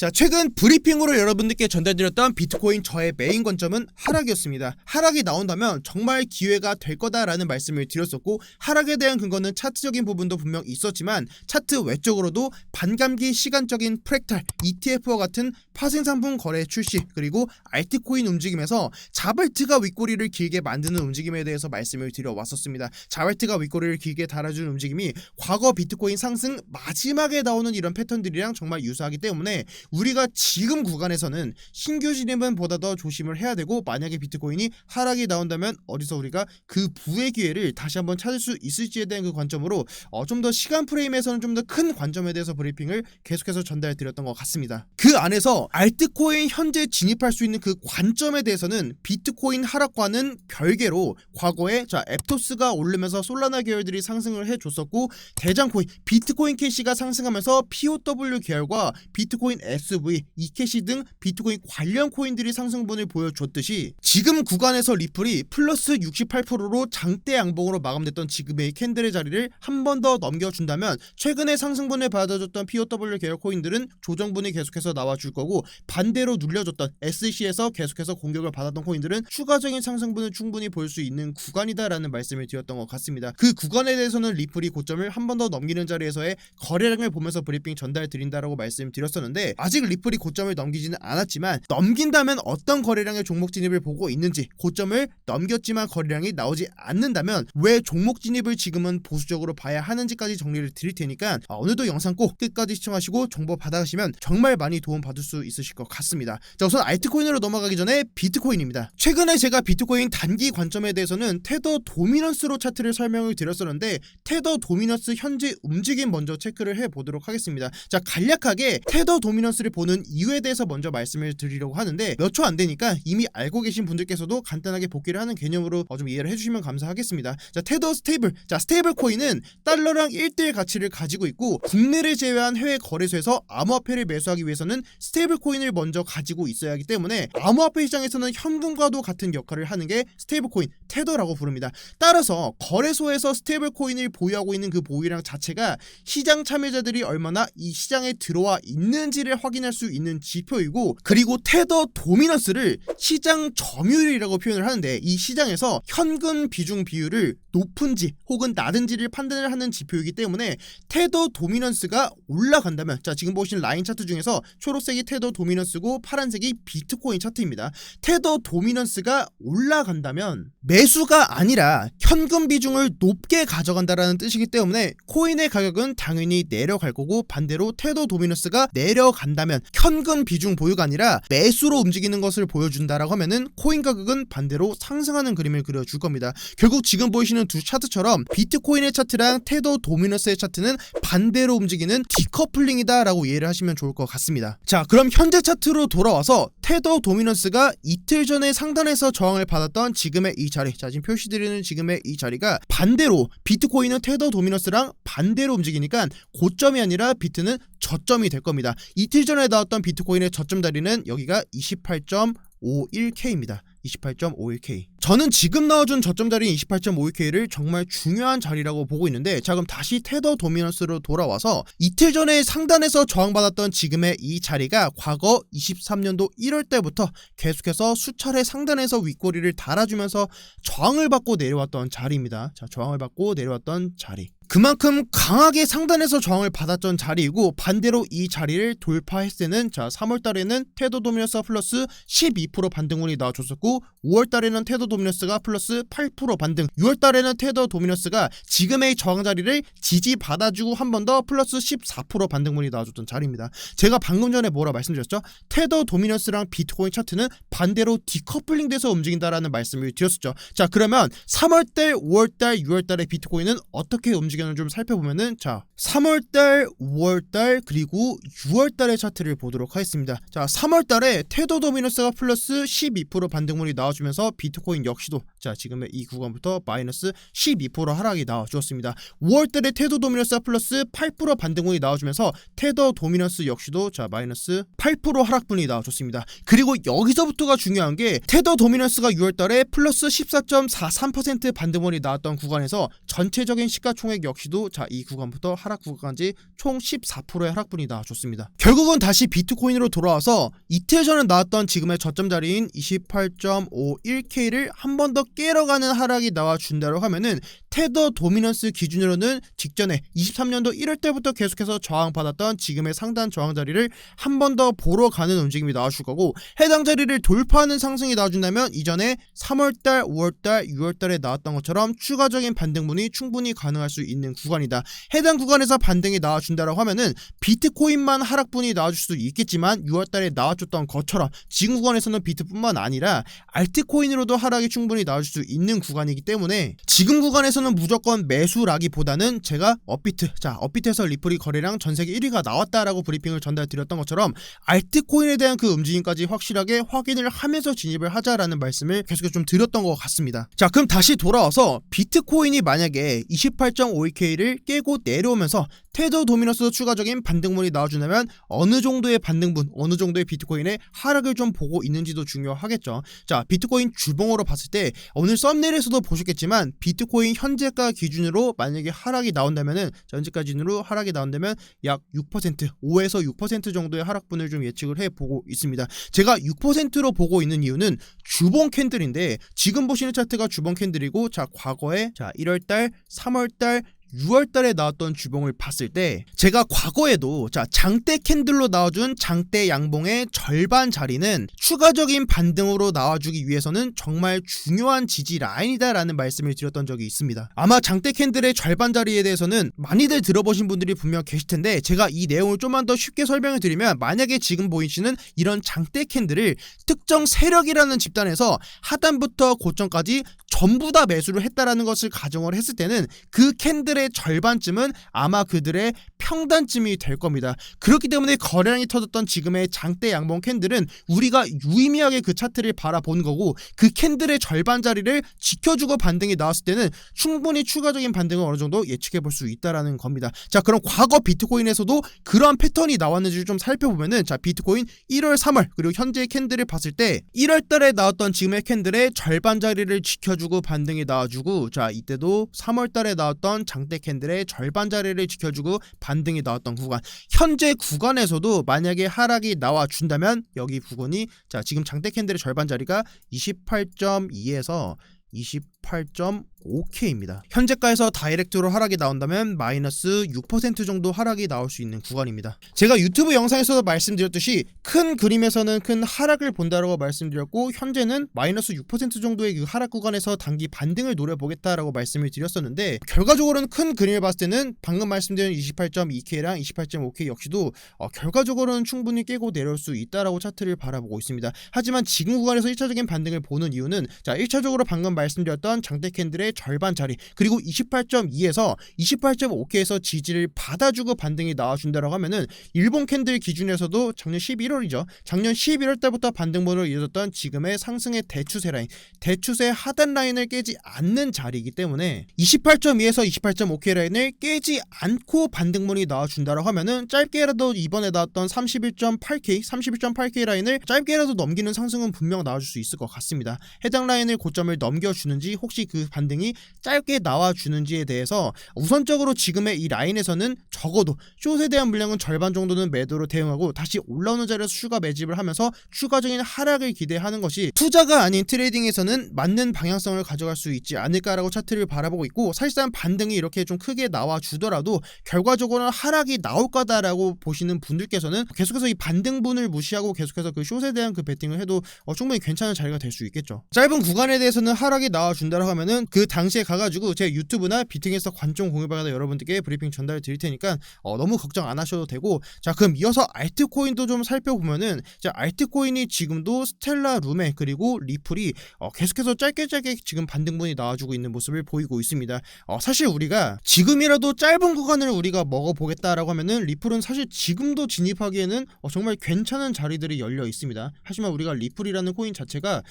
자, 최근 브리핑으로 여러분들께 전달드렸던 비트코인 저의 메인 관점은 하락이었습니다. 하락이 나온다면 정말 기회가 될 거다라는 말씀을 드렸었고, 하락에 대한 근거는 차트적인 부분도 분명 있었지만 차트 외적으로도 반감기 시간적인 프랙탈, ETF와 같은 파생상품 거래 출시, 그리고 알트코인 움직임에서 자발트가 윗꼬리를 길게 만드는 움직임에 대해서 말씀을 드려왔었습니다. 자발트가 윗꼬리를 길게 달아주는 움직임이 과거 비트코인 상승 마지막에 나오는 이런 패턴들이랑 정말 유사하기 때문에 우리가 지금 구간에서는 신규 진입은 보다 더 조심을 해야 되고, 만약에 비트코인이 하락이 나온다면 어디서 우리가 그 부의 기회를 다시 한번 찾을 수 있을지에 대한 그 관점으로 좀 더 시간 프레임에서는 좀 더 큰 관점에 대해서 브리핑을 계속해서 전달 드렸던 것 같습니다. 그 안에서 알트코인 현재 진입할 수 있는 그 관점에 대해서는 비트코인 하락과는 별개로 과거에 앱토스가 오르면서 솔라나 계열들이 상승을 해줬었고, 대장코인 비트코인 캐시가 상승하면서 POW 계열과 비트코인 SV, 이캐시 등 비트코인 관련 코인들이 상승분을 보여줬듯이 지금 구간에서 리플이 플러스 68%로 장대 양봉으로 마감됐던 지금의 캔들의 자리를 한 번 더 넘겨준다면 최근에 상승분을 받아줬던 POW 계열 코인들은 조정분이 계속해서 나와줄 거고, 반대로 눌려줬던 SC에서 계속해서 공격을 받았던 코인들은 추가적인 상승분을 충분히 볼 수 있는 구간이다라는 말씀을 드렸던 것 같습니다. 그 구간에 대해서는 리플이 고점을 한 번 더 넘기는 자리에서의 거래량을 보면서 브리핑 전달 드린다라고 말씀드렸었는데, 아직 리플이 고점을 넘기지는 않았지만 넘긴다면 어떤 거래량의 종목 진입을 보고 있는지, 고점을 넘겼지만 거래량이 나오지 않는다면 왜 종목 진입을 지금은 보수적으로 봐야 하는지까지 정리를 드릴 테니까 오늘도 영상 꼭 끝까지 시청하시고 정보 받아가시면 정말 많이 도움 받을 수 있으실 것 같습니다. 자, 우선 알트코인으로 넘어가기 전에 비트코인입니다. 최근에 제가 비트코인 단기 관점에 대해서는 테더 도미넌스로 차트를 설명을 드렸었는데, 테더 도미넌스 현재 움직임 먼저 체크를 해보도록 하겠습니다. 자, 간략하게 테더 도미넌스를 보는 이유에 대해서 먼저 말씀을 드리려고 하는데, 몇 초 안 되니까 이미 알고 계신 분들께서도 간단하게 복기를 하는 개념으로 좀 이해를 해주시면 감사하겠습니다. 자, 테더 스테이블. 자, 스테이블 코인은 달러랑 1대1 가치를 가지고 있고, 국내를 제외한 해외 거래소에서 암호화폐를 매수하기 위해서는 스테이블 코인을 먼저 가지고 있어야 하기 때문에 암호화폐 시장에서는 현금과도 같은 역할을 하는 게 스테이블 코인, 테더라고 부릅니다. 따라서 거래소에서 스테이블 코인을 보유하고 있는 그 보유량 자체가 시장 참여자들이 얼마나 이 시장에 들어와 있는지를 확인할 수 있는 지표이고, 그리고 테더 도미넌스를 시장 점유율이라고 표현을 하는데, 이 시장에서 현금 비중 비율을 높은지 혹은 낮은지를 판단을 하는 지표이기 때문에 테더 도미넌스가 올라간다면, 자, 지금 보시는 라인 차트 중에서 초록색이 테더 도미넌스고 파란색이 비트코인 차트입니다. 테더 도미넌스가 올라간다면 매수가 아니라 현금 비중을 높게 가져간다라는 뜻이기 때문에 코인의 가격은 당연히 내려갈 거고, 반대로 테더 도미넌스가 내려간다면 현금 비중 보유가 아니라 매수로 움직이는 것을 보여준다라고 하면은 코인 가격은 반대로 상승하는 그림을 그려줄 겁니다. 결국 지금 보이시는 두 차트처럼 비트코인의 차트랑 테더 도미넌스의 차트는 반대로 움직이는 디커플링이다 라고 이해를 하시면 좋을 것 같습니다. 자, 그럼 현재 차트로 돌아와서 테더 도미넌스가 이틀 전에 상단에서 저항을 받았던 지금의 이 자리, 자, 지금 표시드리는 지금의 이 자리가 반대로 비트코인은 테더 도미넌스랑 반대로 움직이니까 고점이 아니라 비트는 저점이 될 겁니다. 이틀 전에 나왔던 비트코인의 저점 자리는 여기가 28.51K입니다. 28.51K. 저는 지금 나와준 저점 자리인 28.51K를 정말 중요한 자리라고 보고 있는데, 자, 그럼 다시 테더 도미넌스로 돌아와서 이틀 전에 상단에서 저항받았던 지금의 이 자리가 과거 23년도 1월 때부터 계속해서 수차례 상단에서 윗꼬리를 달아주면서 저항을 받고 내려왔던 자리입니다. 자, 저항을 받고 내려왔던 자리. 그만큼 강하게 상단에서 저항을 받았던 자리이고, 반대로 이 자리를 돌파했을 때는, 자, 3월달에는 테더 도미넌스가 플러스 12% 반등분이 나와줬었고, 5월달에는 테더 도미넌스가 플러스 8% 반등, 6월달에는 테더 도미넌스가 지금의 저항 자리를 지지받아주고 한 번 더 플러스 14% 반등분이 나와줬던 자리입니다. 제가 방금 전에 뭐라 말씀드렸죠? 테더 도미넌스랑 비트코인 차트는 반대로 디커플링 돼서 움직인다라는 말씀을 드렸었죠. 자, 그러면 3월달, 5월달, 6월달의 비트코인은 어떻게 움직이는지 좀 살펴보면은, 자, 3월달, 5월달, 그리고 6월달의 차트를 보도록 하겠습니다. 자, 3월달에 테더 도미넌스가 플러스 12% 반등분이 나와주면서 비트코인 역시도, 자, 지금의 이 구간부터 마이너스 12% 하락이 나와주었습니다. 5월달에 테더 도미넌스가 플러스 8% 반등분이 나와주면서 테더 도미넌스 역시도, 자, 마이너스 8% 하락분이 나와줬습니다. 그리고 여기서부터가 중요한 게, 테더 도미넌스가 6월달에 플러스 14.43% 반등분이 나왔던 구간에서 전체적인 시가총액 역시도 자, 이 구간부터 하락 구간까지 총 14%의 하락분이 나와줬습니다. 결국은 다시 비트코인으로 돌아와서 이틀 전에 나왔던 지금의 저점 자리인 28.51K를 한 번 더 깨러가는 하락이 나와준다고 하면은 테더 도미넌스 기준으로는 직전에 23년도 1월 때부터 계속해서 저항받았던 지금의 상단 저항 자리를 한 번 더 보러 가는 움직임이 나와줄 거고, 해당 자리를 돌파하는 상승이 나와준다면 이전에 3월달, 5월달, 6월달에 나왔던 것처럼 추가적인 반등분이 충분히 가능할 수 있는 구간이다. 해당 구간에서 반등이 나와준다라고 하면은 비트코인만 하락분이 나와줄 수도 있겠지만 6월달에 나와줬던 것처럼 지금 구간에서는 비트뿐만 아니라 알트코인으로도 하락이 충분히 나와줄 수 있는 구간이기 때문에 지금 구간에서는 무조건 매수라기보다는 제가 업비트에서 리플이 거래량 전세계 1위가 나왔다라고 브리핑을 전달드렸던 것처럼 알트코인에 대한 그 움직임까지 확실하게 확인을 하면서 진입을 하자라는 말씀을 계속해서 좀 드렸던 것 같습니다. 자, 그럼 다시 돌아와서 비트코인이 만약에 28.52K를 깨고 내려오면서 테더 도미너스 추가적인 반등분이 나와준다면 어느 정도의 반등분, 어느 정도의 비트코인의 하락을 좀 보고 있는지도 중요하겠죠. 자, 비트코인 주봉으로 봤을 때 오늘 썸네일에서도 보셨겠지만 비트코인 현재가 기준으로 만약에 하락이 나온다면은, 현재가 기준으로 하락이 나온다면 약 6%, 5에서 6% 정도의 하락분을 좀 예측을 해보고 있습니다. 제가 6%로 보고 있는 이유는 주봉 캔들인데, 지금 보시는 차트가 주봉 캔들이고, 자, 과거에 1월달, 3월달, 6월달에 나왔던 주봉을 봤을 때 제가 과거에도 장대 캔들로 나와준 장대 양봉의 절반 자리는 추가적인 반등으로 나와주기 위해서는 정말 중요한 지지 라인이다 라는 말씀을 드렸던 적이 있습니다. 아마 장대 캔들의 절반 자리에 대해서는 많이들 들어보신 분들이 분명 계실 텐데, 제가 이 내용을 좀만 더 쉽게 설명을 드리면, 만약에 지금 보이시는 이런 장대 캔들을 특정 세력이라는 집단에서 하단부터 고점까지 전부 다 매수를 했다라는 것을 가정을 했을 때는 그 캔들의 절반쯤은 아마 그들의 평단쯤이 될 겁니다. 그렇기 때문에 거래량이 터졌던 지금의 장대 양봉 캔들은 우리가 유의미하게 그 차트를 바라본 거고, 그 캔들의 절반 자리를 지켜주고 반등이 나왔을 때는 충분히 추가적인 반등을 어느 정도 예측해 볼 수 있다라는 겁니다. 자, 그럼 과거 비트코인에서도 그러한 패턴이 나왔는지를 좀 살펴보면은, 자, 비트코인 1월, 3월 그리고 현재의 캔들을 봤을 때 1월 달에 나왔던 지금의 캔들의 절반 자리를 지켜주고 반등이 나와주고, 자, 이때도 3월 달에 나왔던 장대 캔들의 절반 자리를 지켜주고 반등이 나왔던 구간, 현재 구간에서도 만약에 하락이 나와준다면 여기 부분이, 자, 지금 장대 캔들의 절반 자리가 28.2에서 28.5K입니다. 현재가에서 다이렉트로 하락이 나온다면 마이너스 6% 정도 하락이 나올 수 있는 구간입니다. 제가 유튜브 영상에서도 말씀드렸듯이 큰 그림에서는 큰 하락을 본다라고 말씀드렸고, 현재는 마이너스 6% 정도의 그 하락 구간에서 단기 반등을 노려보겠다라고 말씀을 드렸었는데, 결과적으로는 큰 그림을 봤을 때는 방금 말씀드린 28.2K랑 28.5K 역시도 결과적으로는 충분히 깨고 내려올 수 있다라고 차트를 바라보고 있습니다. 하지만 지금 구간에서 1차적인 반등을 보는 이유는, 자, 1차적으로 방금 말씀드렸던 장대 캔들의 절반 자리, 그리고 28.2에서 28.5K에서 지지를 받아주고 반등이 나와준다라고 하면은, 일본 캔들 기준에서도 작년 11월이죠. 작년 11월 달부터 반등분을 이어졌던 지금의 상승의 대추세 라인, 대추세 하단 라인을 깨지 않는 자리이기 때문에 28.2에서 28.5K 라인을 깨지 않고 반등분이 나와준다라고 하면은, 짧게라도 이번에 나왔던 31.8K 라인을 짧게라도 넘기는 상승은 분명 나와줄 수 있을 것 같습니다. 해당 라인을 고점을 넘겨주는지, 혹시 그 반등이 짧게 나와주는지에 대해서 우선적으로 지금의 이 라인에서는 적어도 숏에 대한 물량은 절반 정도는 매도로 대응하고 다시 올라오는 자리에서 추가 매집을 하면서 추가적인 하락을 기대하는 것이 투자가 아닌 트레이딩에서는 맞는 방향성을 가져갈 수 있지 않을까라고 차트를 바라보고 있고, 사실상 반등이 이렇게 좀 크게 나와주더라도 결과적으로는 하락이 나올 거다라고 보시는 분들께서는 계속해서 이 반등분을 무시하고 계속해서 그 숏에 대한 그 베팅을 해도 충분히 괜찮은 자리가 될 수 있겠죠. 짧은 구간에 대해서는 하락이 나와준다고 하면은 그 당시에 가가지고 제 유튜브나 비트게인스터 관점 공유방에다 여러분들께 브리핑 전달 드릴 테니까 너무 걱정 안 하셔도 되고, 자, 그럼 이어서 알트코인도 좀 살펴보면은, 자, 알트코인이 지금도 스텔라 루메 그리고 리플이 계속해서 짧게 지금 반등분이 나와주고 있는 모습을 보이고 있습니다. 사실 우리가 지금이라도 짧은 구간을 우리가 먹어보겠다라고 하면은, 리플은 사실 지금도 진입하기에는 정말 괜찮은 자리들이 열려 있습니다. 하지만 우리가 리플이라는 코인 자체가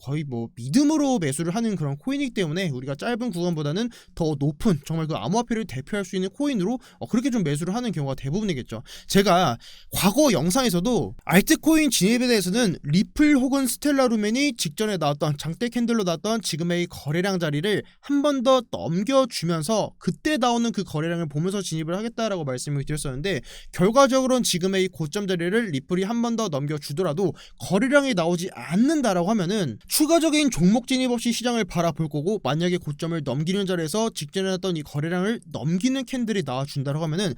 거의 뭐 믿음으로 매수를 하는 그런 코인이기 때문에 우리가 우리가 짧은 구간보다는 더 높은 정말 그 암호화폐를 대표할 수 있는 코인으로 그렇게 좀 매수를 하는 경우가 대부분이겠죠. 제가 과거 영상에서도 알트코인 진입에 대해서는 리플 혹은 스텔라 루멘이 직전에 나왔던 장대 캔들로 나왔던 지금의 거래량 자리를 한 번 더 넘겨주면서 그때 나오는 그 거래량을 보면서 진입을 하겠다라고 말씀을 드렸었는데, 결과적으로는 지금의 고점 자리를 리플이 한 번 더 넘겨주더라도 거래량이 나오지 않는다라고 하면은 추가적인 종목 진입 없이 시장을 바라볼 거고, 만약에 고점을 넘기는 자리에서 직전에 나왔던 이 거래량을 넘기는 캔들이 나와준다라고 하면은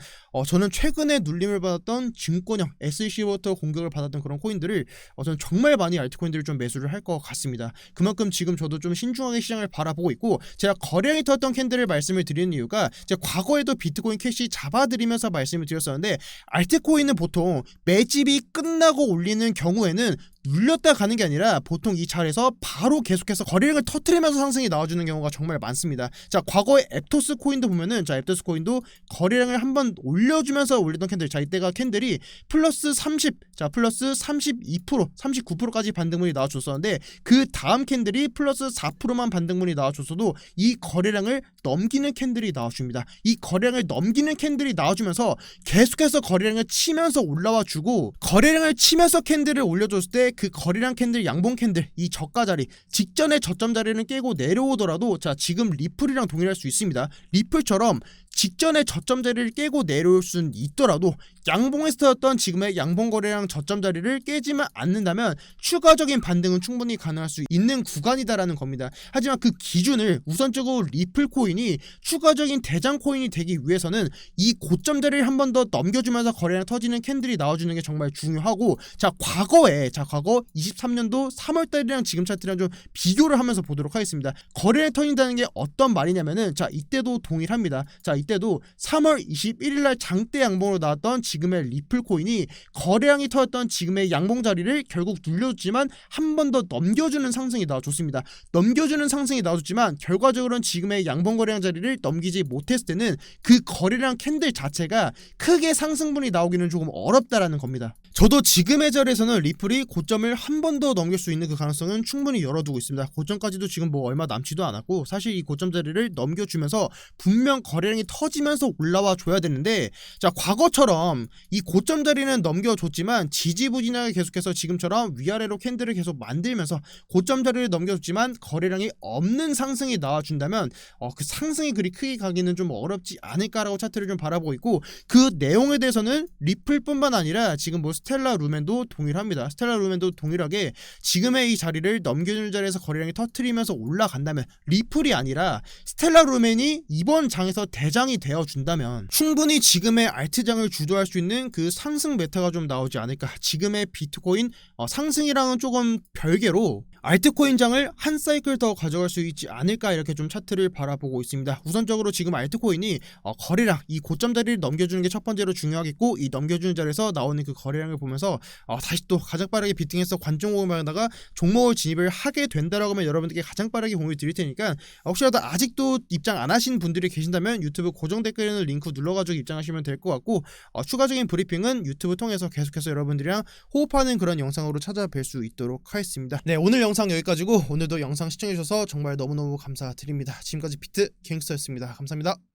저는 최근에 눌림을 받았던 증권형 SC부터 공격을 받았던 그런 코인들을 저는 정말 많이 알트코인들을 좀 매수를 할 것 같습니다. 그만큼 지금 저도 좀 신중하게 시장을 바라보고 있고, 제가 거래량이 터졌던 캔들을 말씀을 드리는 이유가 제가 과거에도 비트코인 캐시 잡아드리면서 말씀을 드렸었는데, 알트코인은 보통 매집이 끝나고 올리는 경우에는 눌렸다 가는 게 아니라 보통 이 자리에서 바로 계속해서 거래량을 터트리면서 상승이 나와주는 경우가 정말 많습니다. 자, 과거에 앱토스 코인도 보면은, 자, 앱토스 코인도 거래량을 한번 올려주면서 올리던 캔들, 자, 이때가 캔들이 플러스 30, 자, 플러스 32%, 39%까지 반등문이 나와줬었는데, 그 다음 캔들이 플러스 4%만 반등문이 나와줬어도 이 거래량을 넘기는 캔들이 나와줍니다. 이 거래량을 넘기는 캔들이 나와주면서 계속해서 거래량을 치면서 올라와주고, 거래량을 치면서 캔들을 올려줬을 때 그 거래량 캔들, 양봉 캔들, 이 저가 자리 직전에 저점 자리는 깨고 내려오더라도, 자, 지금 리플이랑 동일할 수 있습니다. 리플처럼 직전에 저점 자리를 깨고 내려올 수는 있더라도 양봉에서 터졌던 지금의 양봉 거래량 저점 자리를 깨지만 않는다면 추가적인 반등은 충분히 가능할 수 있는 구간이다라는 겁니다. 하지만 그 기준을 우선적으로 리플 코인이 추가적인 대장 코인이 되기 위해서는 이 고점 자리를 한 번 더 넘겨주면서 거래량 터지는 캔들이 나와주는 게 정말 중요하고, 자, 과거 23년도 3월달이랑 지금 차트랑 좀 비교를 하면서 보도록 하겠습니다. 거래량이 터진다는 게 어떤 말이냐면은, 자, 이때도 동일합니다. 자, 이때도 3월 21일날 장대 양봉으로 나왔던 지금의 리플 코인이 거래량이 터졌던 지금의 양봉 자리를 결국 눌려줬지만 한 번 더 넘겨주는 상승이 나와줬습니다. 넘겨주는 상승이 나와줬지만 결과적으로는 지금의 양봉 거래량 자리를 넘기지 못했을 때는 그 거래량 캔들 자체가 크게 상승분이 나오기는 조금 어렵다라는 겁니다. 저도 지금의 자리에서는 리플이 고점을 한 번 더 넘길 수 있는 그 가능성은 충분히 열어두고 있습니다. 고점까지도 지금 뭐 얼마 남지도 않았고, 사실 이 고점 자리를 넘겨주면서 분명 거래량이 터지면서 올라와 줘야 되는데, 자, 과거처럼 이 고점 자리는 넘겨줬지만 지지부진하게 계속해서 지금처럼 위아래로 캔들을 계속 만들면서 고점 자리를 넘겨줬지만 거래량이 없는 상승이 나와준다면 그 상승이 그리 크게 가기는 좀 어렵지 않을까라고 차트를 좀 바라보고 있고, 그 내용에 대해서는 리플뿐만 아니라 지금 뭐 스텔라 루멘도 동일합니다. 스텔라 루멘도 동일하게 지금의 이 자리를 넘겨주는 자리에서 거래량이 터트리면서 올라간다면, 리플이 아니라 스텔라 루멘이 이번 장에서 대장이 되어준다면 충분히 지금의 알트장을 주도할 수 있는 그 상승 메타가 좀 나오지 않을까. 지금의 비트코인 상승이랑은 조금 별개로 알트코인장을 한 사이클 더 가져갈 수 있지 않을까, 이렇게 좀 차트를 바라보고 있습니다. 우선적으로 지금 알트코인이 거래량, 이 고점 자리를 넘겨주는 게 첫 번째로 중요하겠고, 이 넘겨주는 자리에서 나오는 그 거래량을 보면서 다시 또 가장 빠르게 비팅해서 관점 공유하다가 종목을 진입을 하게 된다라고 하면 여러분들께 가장 빠르게 공유 드릴 테니까, 혹시라도 아직도 입장 안 하신 분들이 계신다면 유튜브 고정 댓글에 있는 링크 눌러가지고 입장하시면 될 것 같고, 추가적인 브리핑은 유튜브 통해서 계속해서 여러분들이랑 호흡하는 그런 영상으로 찾아뵐 수 있도록 하겠습니다. 네, 오늘 영상 여기까지고, 오늘도 영상 시청해주셔서 정말 너무너무 감사드립니다. 지금까지 비트 갱스터였습니다. 감사합니다.